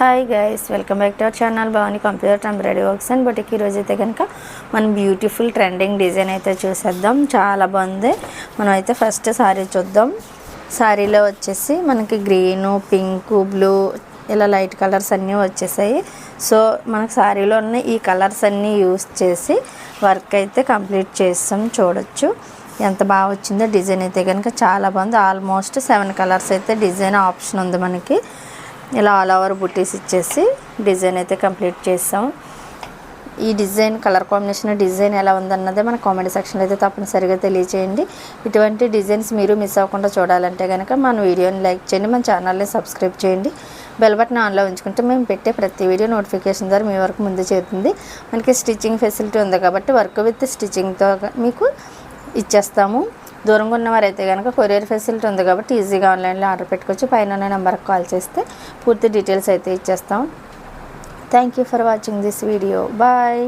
Hi guys, welcome back to our channel Bhavani computer embroidery works and but ఈరోజు అయితే కనుక మనం బ్యూటిఫుల్ ట్రెండింగ్ డిజైన్ అయితే చూసేద్దాం. చాలా బాగుంది. మనం అయితే ఫస్ట్ శారీ చూద్దాం. శారీలో వచ్చేసి మనకి గ్రీను, పింక్, బ్లూ ఇలా లైట్ కలర్స్ అన్నీ వచ్చేసాయి. సో మనకు శారీలో ఉన్న ఈ కలర్స్ అన్నీ యూస్ చేసి వర్క్ అయితే కంప్లీట్ చేస్తాం. చూడొచ్చు ఎంత బాగా వచ్చిందో. డిజైన్ అయితే కనుక చాలా బాగుంది. ఆల్మోస్ట్ 7 కలర్స్ అయితే డిజైన్ ఆప్షన్ ఉంది మనకి. ఇలా ఆల్ ఓవర్ బుట్టీస్ ఇచ్చేసి డిజైన్ అయితే కంప్లీట్ చేస్తాం. ఈ డిజైన్ కలర్ కాంబినేషన్ డిజైన్ ఎలా ఉందన్నదే మన కామెంట్ సెక్షన్లో అయితే తప్పనిసరిగా తెలియచేయండి. ఇటువంటి డిజైన్స్ మీరు మిస్ అవ్వకుండా చూడాలంటే కనుక మన వీడియోని లైక్ చేయండి, మన ఛానల్ని సబ్స్క్రైబ్ చేయండి, బెల్ బటన్ ఆన్లో ఉంచుకుంటే మేము పెట్టే ప్రతి వీడియో నోటిఫికేషన్ ద్వారా మీ వరకు ముందు చేరుతుంది. మనకి స్టిచ్చింగ్ ఫెసిలిటీ ఉంది కాబట్టి వర్క్ విత్ స్టిచ్చింగ్తో మీకు ఇచ్చేస్తాము. దూరంగా ఉన్నవారైతే కనుక కొరియర్ ఫెసిలిటీ ఉంది కాబట్టి ఈజీగా ఆన్లైన్లో ఆర్డర్ పెట్టుకోవచ్చు. పైన ఉన్న నెంబర్కి కాల్ చేస్తే పూర్తి డీటెయిల్స్ అయితే ఇచ్చేస్తాం. Thank you for watching this video. Bye.